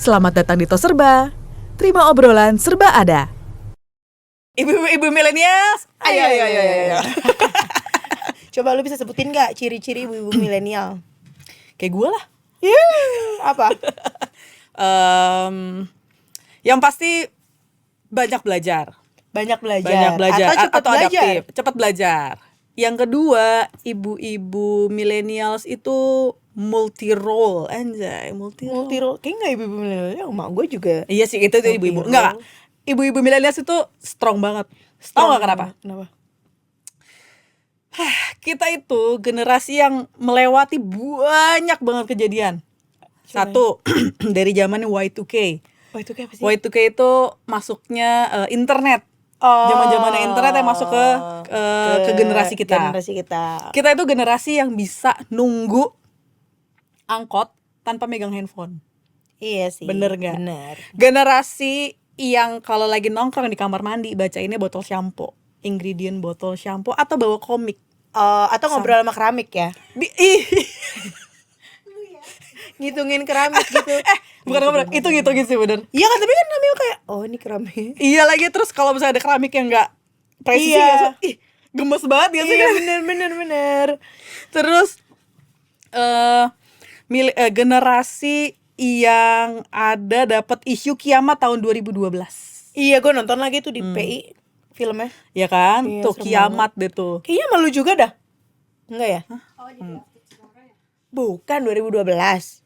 Selamat datang di Tos Serba. Terima obrolan serba ada. Ibu-ibu milenials, ayo. Coba lu bisa sebutin gak ciri-ciri ibu-ibu milenial? Kayak gue lah. Apa? Yang pasti banyak belajar. Banyak belajar Atau cepat belajar. adaptif, cepat belajar. Yang kedua, ibu-ibu milenials itu multi role, anjay, multi Multi-role. Kayaknya gak ibu-ibu milenial, emak gue juga. Iya sih, itu ibu-ibu. Multi-role. Enggak. Ibu-ibu milenials itu strong banget. Tahu enggak kenapa? Kenapa? Kita itu generasi yang melewati banyak banget kejadian. Satu, dari zamannya Y2K. Wah itu kayak apa sih? Y2K itu masuknya internet. Zaman-zamannya internet yang masuk ke generasi kita. Kita itu generasi yang bisa nunggu angkot tanpa megang handphone. Iya sih. Bener nggak? Bener. Generasi yang kalau lagi nongkrong di kamar mandi bacainnya botol shampoo, ingredient botol shampoo, atau bawa komik. Atau ngobrol sama keramik ya. Ngitungin keramik gitu. Bukan ngobrol, itu ngitungin sih bener. Iya kan, tapi kan namanya kayak oh ini keramik. Iya lagi, terus kalau misalnya ada keramik yang nggak presisi, Iya. gemes banget ya sih. Iya bener. Terus generasi yang ada dapat isu kiamat tahun 2012. Iya, gue nonton lagi tuh di PI filmnya. Ya kan? Iya, Tuh serem kiamat deh tuh. Kayaknya malu juga dah. Enggak ya? Bukan 2012.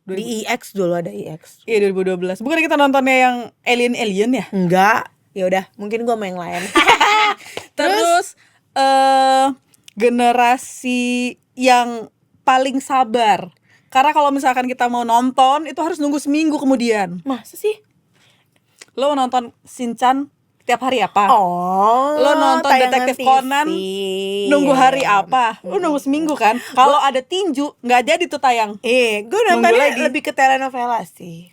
Di IX dulu ada IX. Iya 2012. Bukan kita nontonnya yang alien ya? Enggak. Ya udah, mungkin gua main lain. Terus generasi yang paling sabar. Karena kalau misalkan kita mau nonton itu harus nunggu seminggu kemudian. Masa sih? Lo nonton Shinchan tiap hari apa? Oh, Lo nonton tayangan Detektif TV. Conan nunggu hari apa? Lo nunggu seminggu kan? Kalau ada tinju nggak jadi tuh tayang. Gue Nunggu nontonnya lagi. lebih ke telenovela sih.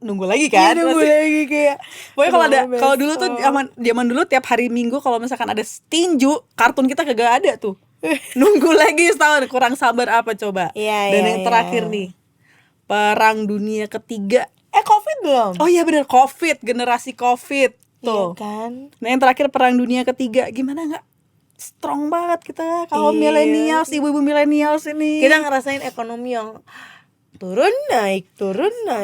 Nunggu lagi kan? Iya, nunggu lagi kayak. Pokoknya kalau dulu tuh zaman dulu tiap hari Minggu kalau misalkan ada tinju, kartun kita kagak ada tuh. Nunggu lagi setahun, kurang sabar apa coba. Iya, Dan iya, yang terakhir iya. nih, Perang Dunia Ketiga. COVID belum? Oh iya bener, COVID, generasi COVID tuh. Iya kan? Nah yang terakhir Perang Dunia Ketiga, gimana nggak strong banget kita kalau Iya. millennials, ibu-ibu millennials ini. Kita ngerasain ekonomi yang turun naik.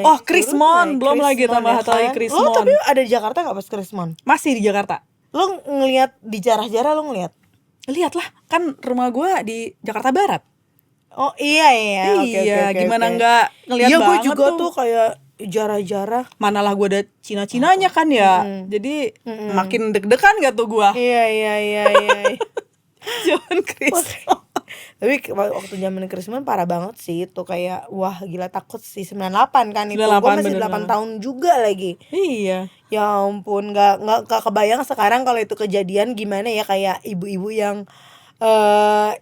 Oh, Krismon, belum Krismon, lagi tambah ya satu lagi kan? Krismon. Lo tapi ada di Jakarta nggak pas Krismon? Masih di Jakarta. Lo ngelihat di jarah-jarah, lo ngelihat? Lihatlah, kan rumah gua di Jakarta Barat. Oh iya. Oke, gimana oke. nggak ngelihat Iya, gue banget juga tuh. tuh kayak jarah-jarah. Manalah gue ada Cina-Cinanya kan ya. Jadi makin deg-degan gak tuh gue. Iya. Zaman Krismon. Tapi waktu zaman Krismon parah banget sih itu, kayak wah gila, takut sih. 98 kan itu. 98, Gue masih bener. 8 tahun juga lagi. Iya. Ya ampun, nggak kebayang sekarang kalau itu kejadian gimana ya, kayak ibu-ibu yang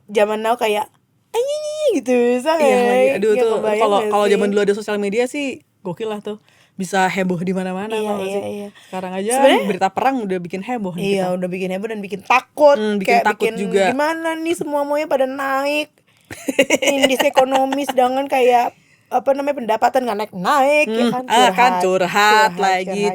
zaman now kayak anyi gitu, Iya lagi. Aduh Nggak tuh kebayang nggak kalau sih? zaman dulu ada sosial media sih gokil lah tuh. Bisa heboh di mana-mana. Iya, tau gak sih? iya. Sekarang aja Sebenarnya- berita perang udah bikin heboh nih Iya, kita. udah bikin heboh dan bikin takut. Bikin Kayak takut juga. Gimana nih semua maunya pada naik. Indeks ekonomi sedangkan kayak pendapatan nggak naik ya kan, curhat lagi.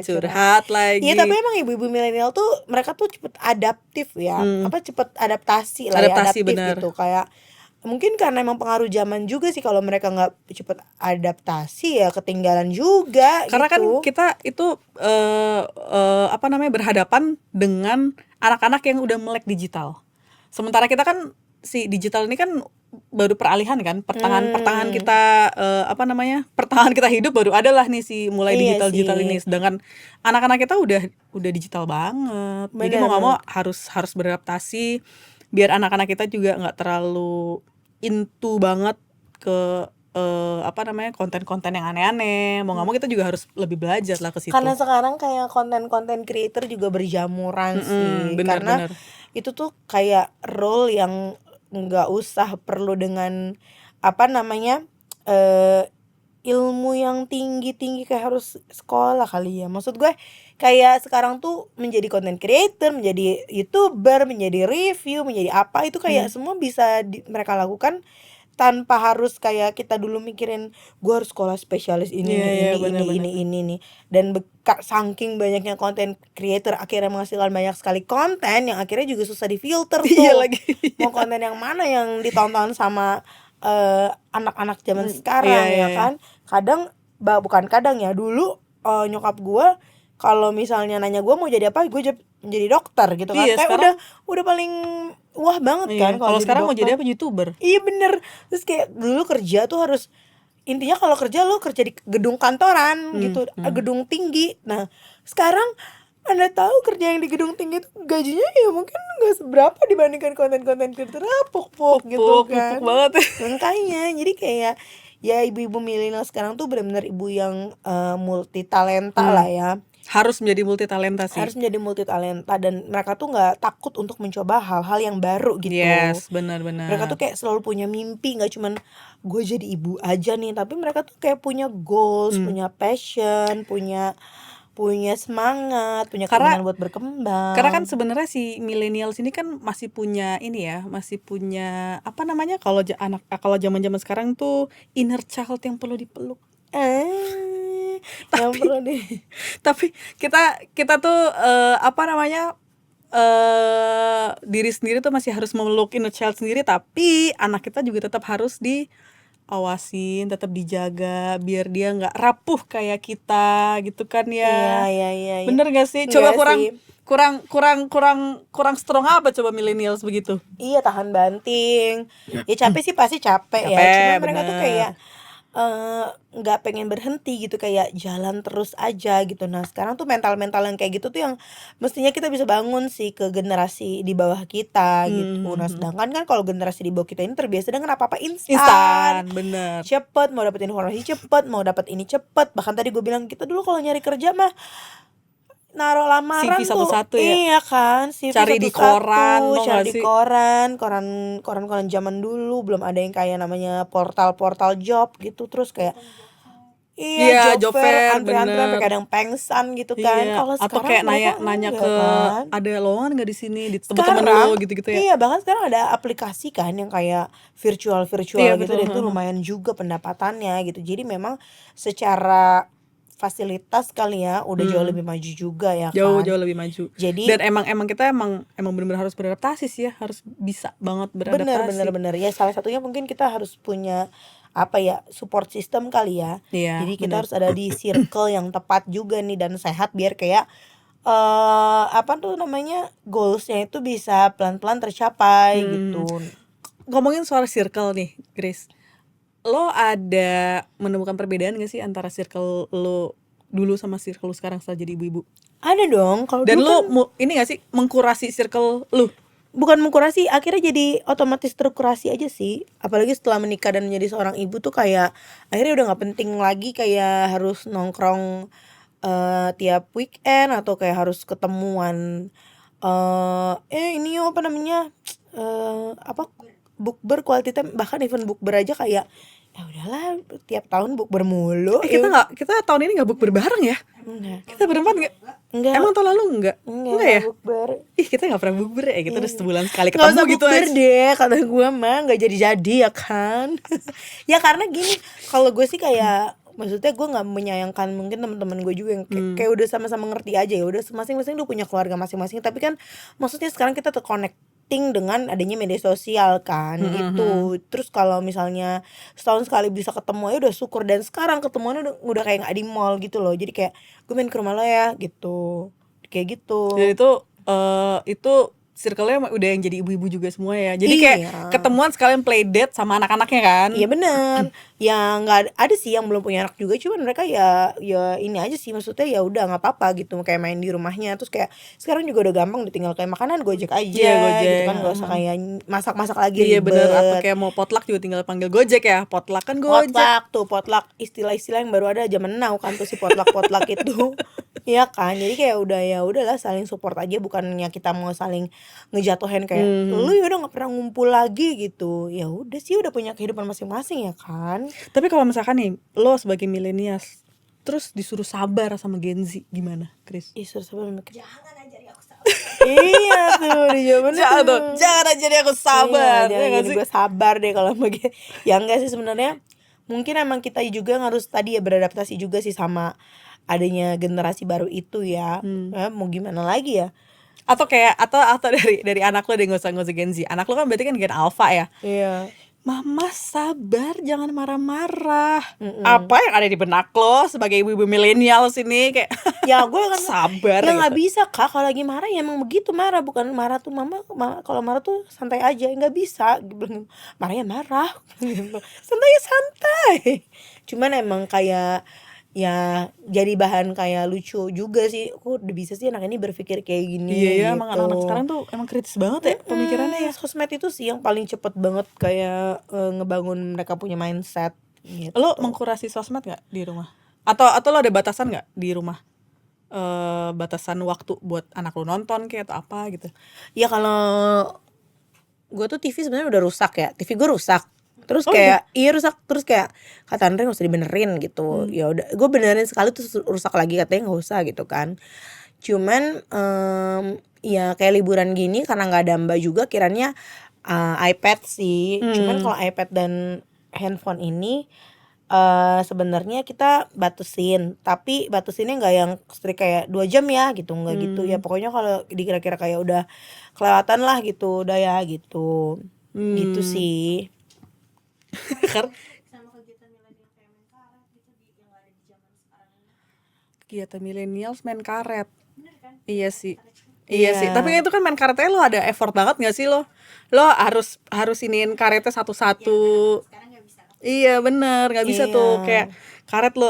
Iya, tapi emang ibu-ibu milenial tuh mereka tuh cepet adaptif ya, cepet adaptasi lah, Adaptasi, ya, adaptif bener. gitu. Kayak mungkin karena emang pengaruh zaman juga sih, kalau mereka nggak cepet adaptasi ya ketinggalan juga. Karena kan gitu. kita itu berhadapan dengan anak-anak yang udah melek digital. Sementara kita kan si digital ini kan baru peralihan kan, pertengahan kita pertengahan kita hidup baru adalah nih si mulai Iya digital sih. ini. Sedangkan anak-anak kita udah digital banget. Jadi Bener. mau nggak mau harus beradaptasi biar anak-anak kita juga nggak terlalu into banget ke konten-konten yang aneh-aneh. Mau nggak mau kita juga harus lebih belajar lah ke situ. Karena sekarang kayak konten-konten creator juga berjamuran sih. Karena itu tuh kayak role yang nggak usah perlu dengan ilmu yang tinggi kayak harus sekolah kali ya. Maksud gue kayak sekarang tuh menjadi content creator, menjadi YouTuber, menjadi review, menjadi apa itu kayak semua bisa mereka lakukan tanpa harus kayak kita dulu mikirin gue harus sekolah spesialis ini ini nih. Dan saking banyaknya konten creator akhirnya menghasilkan banyak sekali konten yang akhirnya juga susah difilter tuh. Iya lagi. Mau konten yang mana yang ditonton sama anak-anak zaman sekarang ya kan. Kadang bukan kadang ya, dulu nyokap gue kalau misalnya nanya gue mau jadi apa, gue jadi dokter gitu kan. Kayak sekarang, udah paling wah banget kan kalau sekarang dokter. Mau jadi apa, YouTuber. Iya bener. Terus kayak dulu kerja tuh harus, intinya kalau kerja lo kerja di gedung kantoran gitu, gedung tinggi. Nah sekarang Anda tahu kerja yang di gedung tinggi itu gajinya ya mungkin gak seberapa dibandingkan konten-konten creator pok gitu kan. Banget. Makanya jadi kayak ya ibu-ibu milenial sekarang tuh benar-benar ibu yang multi talenta lah ya. Harus menjadi multi talenta sih. Harus menjadi multi talenta, dan mereka tuh nggak takut untuk mencoba hal-hal yang baru gitu. Yes, benar-benar. Mereka tuh kayak selalu punya mimpi, nggak cuman gue jadi ibu aja nih, tapi mereka tuh kayak punya goals, punya passion, punya semangat, punya keinginan buat berkembang. Karena kan sebenarnya si millennials ini kan masih punya apa namanya, kalau zaman-zaman sekarang tuh inner child yang perlu dipeluk. Tapi kita tuh apa namanya, diri sendiri tuh masih harus memeluk inner child sendiri, tapi anak kita juga tetap harus diawasin, tetap dijaga biar dia nggak rapuh kayak kita gitu kan ya. Iya. Bener nggak sih? Coba kurang strong apa coba millennials begitu? Iya, tahan banting. Ya capek sih, pasti capek ya. Cuma mereka tuh kayak nggak pengen berhenti gitu, kayak jalan terus aja gitu. Nah sekarang tuh mental yang kayak gitu tuh yang mestinya kita bisa bangun sih ke generasi di bawah kita gitu. Nah sedangkan kan kalau generasi di bawah kita ini terbiasa dengan apa-apa instan, bener. Cepet, mau dapat informasi cepet, mau dapat ini cepet. Bahkan tadi gue bilang kita dulu kalau nyari kerja mah naruh lamaran CV satu-satu ya. Iya kan, CV cari di koran, koran zaman dulu belum ada yang kayak namanya portal job gitu. Terus kayak job fair, antri-antri sampai kadang pengsan gitu kan. Kalau atau sekarang kayak nanya ke kan? Ada lowongan nggak di sini, di teman-teman lo gitu-gitu ya. Iya, bahkan sekarang ada aplikasi kan yang kayak virtual gitu, dan itu lumayan juga pendapatannya gitu. Jadi memang secara fasilitas kali ya udah jauh lebih maju juga ya kan. Jauh lebih maju. Jadi dan emang kita emang benar-benar harus beradaptasi sih ya, harus bisa banget beradaptasi. Bener ya, salah satunya mungkin kita harus punya apa ya, support system kali ya. Jadi kita harus ada di circle yang tepat juga nih dan sehat, biar kayak apa tuh namanya, goalsnya itu bisa pelan-pelan tercapai gitu. Ngomongin soal circle nih, Grace, lo ada menemukan perbedaan gak sih antara circle lo dulu sama circle lo sekarang setelah jadi ibu-ibu? Ada dong. Kalau dan lo kan, ini gak sih mengkurasi circle lo? Bukan mengkurasi, akhirnya jadi otomatis terkurasi aja sih. Apalagi setelah menikah dan menjadi seorang ibu tuh kayak akhirnya udah gak penting lagi kayak harus nongkrong tiap weekend atau kayak harus ketemuan ini apa namanya, bukber, quality time, bahkan even bukber aja kayak ya udahlah tiap tahun bukber mulu. Kita tahun ini nggak bukber bareng ya? Enggak. Kita berempat nggak? Emang tahun lalu enggak ya? Bukber. Kita nggak pernah bukber ya, kita udah sebulan sekali ketemu gitu aja. Bukber deh kata gue mah, nggak jadi ya kan. Ya karena gini, kalau gue sih kayak maksudnya gue nggak menyayangkan mungkin teman-teman gue juga yang kayak udah sama-sama ngerti aja, ya udah masing-masing udah punya keluarga masing-masing. Tapi kan maksudnya sekarang kita terconnecting dengan adanya media sosial kan gitu. Terus kalau misalnya setahun sekali bisa ketemu ya udah syukur, dan sekarang ketemuannya udah kayak nggak di mall gitu loh. Jadi kayak gue main ke rumah lo ya gitu, kayak gitu. Dan itu circle-nya udah yang jadi ibu-ibu juga semua ya. Jadi kayak ketemuan sekalian play date sama anak-anaknya kan. Iya benar. Yang nggak ada sih yang belum punya anak juga, cuman mereka ya ini aja sih, maksudnya ya udah nggak apa-apa gitu, kayak main di rumahnya. Terus kayak sekarang juga udah gampang, ditinggal kayak makanan Gojek aja gitu kan, nggak usah kayak masak-masak lagi ribet. Iya benar. Atau kayak mau potluck juga tinggal panggil Gojek ya. Potluck kan Gojek. Potluck istilah-istilah yang baru ada zaman now kan tuh si potluck itu. Iya kan, jadi kayak ya udahlah saling support aja, bukannya kita mau saling ngejatuhin kayak lu ya udah nggak pernah ngumpul lagi gitu. Ya udah sih, udah punya kehidupan masing-masing ya kan. Tapi kalau misalkan nih lo sebagai milenials terus disuruh sabar sama Gen Z, gimana, Chris? Disuruh sabar sama jangan aja aku sabar. Iya tuh di zaman Jangan itu. tuh, jangan jadi aku sabar. Iya, Ya nggak jadi sih? gue sabar deh kalau begitu. Ya enggak sih sebenarnya. Mungkin emang kita juga harus tadi ya beradaptasi juga sih sama adanya generasi baru itu ya. Mau gimana lagi ya? Atau kayak atau dari anak lo deh, nggak usah Gen Z. Anak lo kan berarti kan Gen Alpha ya. Iya. Mama sabar, jangan marah-marah. Apa yang ada di benak lo sebagai ibu-ibu milenial sini kayak Ya gue kan sabar ya nggak gitu. bisa kak, kalau lagi marah ya emang begitu marah, bukan marah tuh mama, kalau marah tuh santai aja, nggak bisa marah ya marah santai ya santai. Cuman emang kayak ya jadi bahan kayak lucu juga sih, kok udah bisa sih anak ini berpikir kayak gini Iya ya, gitu. emang anak-anak sekarang tuh emang kritis banget ya pemikirannya ya. Sosmed itu sih yang paling cepet banget kayak ngebangun mereka punya mindset gitu. Lo mengkurasi sosmed nggak di rumah? Atau lo ada batasan nggak di rumah? Batasan waktu buat anak lo nonton kayak atau apa gitu? Ya kalau gue tuh TV sebenarnya udah rusak ya, TV gue rusak. Terus Oh, kayak iya rusak, terus kayak kata Andre nggak usah dibenerin gitu. Ya udah, gue benerin sekali terus rusak lagi, katanya nggak usah gitu kan. Cuman ya kayak liburan gini karena nggak ada Mbak juga, kiranya iPad sih. Cuman kalau iPad dan handphone ini sebenarnya kita batasin, tapi batasinnya nggak yang strict kayak 2 jam ya gitu, nggak gitu ya. Pokoknya kalau dikira-kira kayak udah kelewatan lah gitu, udah ya gitu. Gitu sih. Karena kegiatan milenials main karet. Iya sih. Iya sih. Tapi itu kan main karetnya lo ada effort banget nggak sih lo? Lo harus iniin karetnya satu-satu. Iya bener, nggak bisa tuh kayak karet lo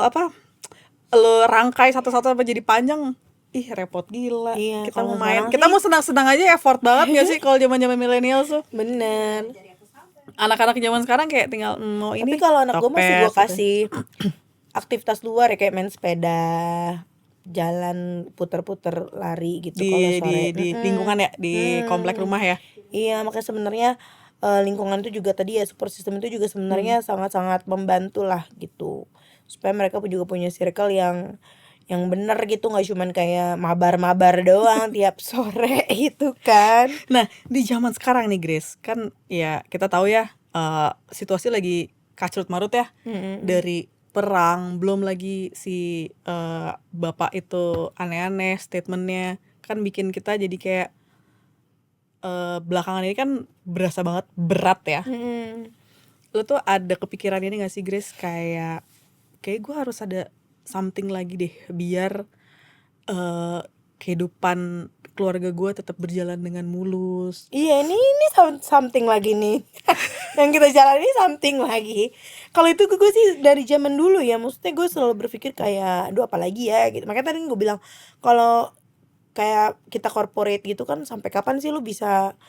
lo rangkai satu-satu sampai jadi panjang. Ih repot gila. Iya, Kita mau kalau main, sekarang kita sih- mau senang-senang aja effort banget nggak sih kalau zaman-zaman milenial tuh? Bener. Anak-anak zaman sekarang kayak tinggal mau ini. Tapi kalau anak gue masih gue topes gitu. kasih aktivitas luar ya, kayak main sepeda, jalan puter-puter lari gitu kalau sore. di lingkungan ya, di komplek rumah ya. Iya, makanya sebenarnya lingkungan itu juga tadi ya, support system itu juga sebenarnya sangat-sangat membantu lah gitu, supaya mereka juga punya circle yang benar gitu, nggak cuman kayak mabar-mabar doang tiap sore gitu kan. Nah, di zaman sekarang nih Grace, kan ya kita tahu ya situasi lagi kacrut marut ya. Dari perang, belum lagi si bapak itu aneh-aneh statementnya, kan bikin kita jadi kayak belakangan ini kan berasa banget berat ya. Lo tuh ada kepikiran ini gak sih Grace, kayak gue harus ada something lagi deh biar kehidupan keluarga gue tetap berjalan dengan mulus. Iya, ini something lagi nih yang kita jalani something lagi. Kalau itu gue sih dari zaman dulu ya, maksudnya gue selalu berpikir kayak aduh apalagi ya gitu. Makanya tadi gue bilang kalau kayak kita corporate gitu kan, sampai kapan sih lu bisa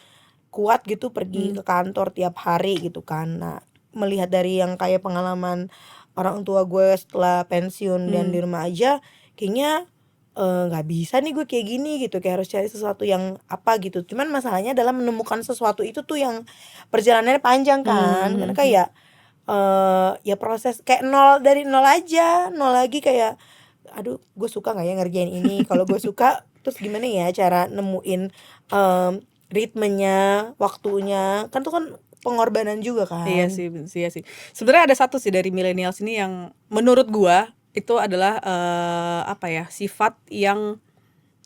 kuat gitu pergi ke kantor tiap hari gitu kan. Nah, melihat dari yang kayak pengalaman orang tua gue setelah pensiun dan di rumah aja, kayaknya nggak bisa nih gue kayak gini gitu, kayak harus cari sesuatu yang apa gitu. Cuman masalahnya adalah menemukan sesuatu itu tuh yang perjalanannya panjang kan, karena kayak ya proses kayak dari nol aja, nol lagi kayak aduh gue suka nggak ya ngerjain ini, kalau gue suka terus gimana ya cara nemuin ritmenya, waktunya, kan tuh kan pengorbanan juga kan. Iya sih. Sebenarnya ada satu sih dari millennials ini yang menurut gua itu adalah sifat yang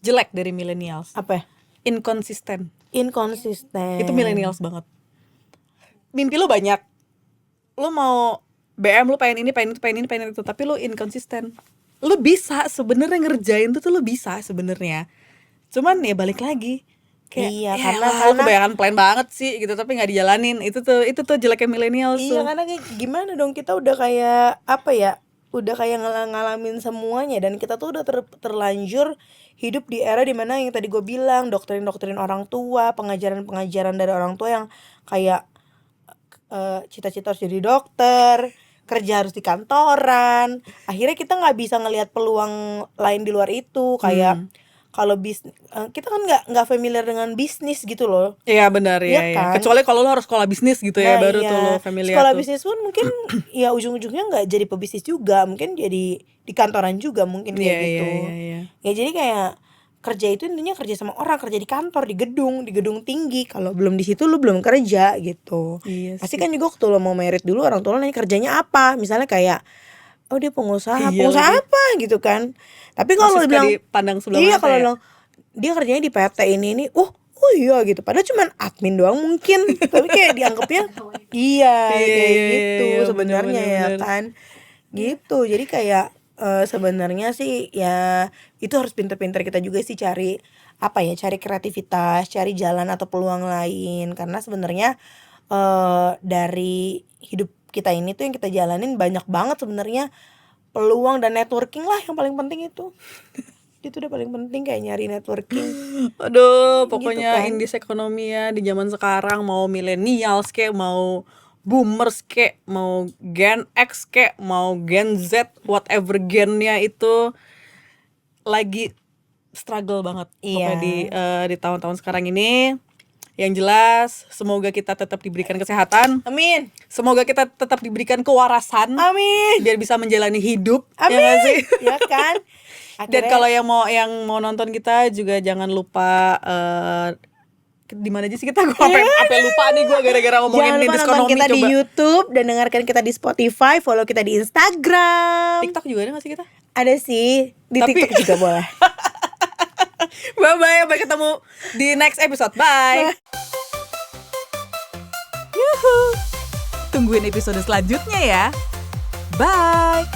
jelek dari millennials. Apa ya? Inkonsisten. Inkonsisten. Itu millennials banget. Mimpi lu banyak. Lu mau BM, lu pengen ini, pengen itu, tapi lu inkonsisten. Lu bisa sebenarnya ngerjain tuh lu bisa sebenarnya. Cuman ya balik lagi. Kayak, iya, karena kebanyakan plan banget sih gitu, tapi nggak dijalanin. Itu tuh jeleknya milenial. Iya, karena kayak gimana dong, kita udah kayak apa ya, udah kayak ngalamin semuanya, dan kita tuh udah terlanjur hidup di era dimana yang tadi gue bilang, doktrin orang tua, pengajaran dari orang tua yang kayak cita-cita harus jadi dokter, kerja harus di kantoran. Akhirnya kita nggak bisa ngelihat peluang lain di luar itu, kayak kalau kita kan nggak familiar dengan bisnis gitu loh. Iya benar ya, kan? Kecuali kalau lo harus sekolah bisnis gitu ya, baru tuh lo familiar. Sekolah bisnis pun mungkin ya ujung-ujungnya nggak jadi pebisnis juga, mungkin jadi di kantoran juga mungkin kayak gitu. Iya. Ya jadi kayak kerja itu intinya kerja sama orang, kerja di kantor, di gedung tinggi. Kalau belum di situ lu belum kerja gitu. Iya Pasti sih. kan juga waktu lo mau merit dulu orang tua lo nanya kerjanya apa. Misalnya kayak oh dia pengusaha, Iya pengusaha lagi. apa gitu kan. Tapi kalau Masih lo suka bilang dipandang sebelah iya mata kalau ya? bilang dia kerjanya di PT ini oh iya gitu. Padahal cuman admin doang mungkin. Tapi kayak dianggapnya iya kayak gitu iya, sebenarnya ya bener. kan. Gitu. Jadi kayak sebenarnya sih ya itu harus pinter-pinter kita juga sih cari apa ya, cari kreativitas, cari jalan atau peluang lain karena sebenarnya dari hidup kita ini tuh yang kita jalanin banyak banget sebenarnya peluang dan networking lah yang paling penting itu. Itu udah paling penting kayak nyari networking. Aduh, Gitu pokoknya kan. indis ekonomi ya di zaman sekarang, mau millennials kek, mau boomers kek, mau Gen X kek, mau Gen Z, whatever gennya itu lagi struggle banget pokoknya di tahun-tahun sekarang ini. Yang jelas semoga kita tetap diberikan kesehatan, Amin. semoga kita tetap diberikan kewarasan Amin. biar bisa menjalani hidup. Amin. Ya gak sih? Ya kan. Dan kalau yang mau nonton kita juga jangan lupa di mana aja sih kita? Gue apa lupa nih gue gara-gara ngomongin jangan lupa indis nonton ekonomi. kita di Coba YouTube dan dengarkan kita di Spotify, follow kita di Instagram. TikTok juga ada gak sih kita? Ada sih di Tapi- TikTok juga boleh. Bye-bye, sampai ketemu di next episode. Bye. Yuhu. Tungguin episode selanjutnya ya. Bye.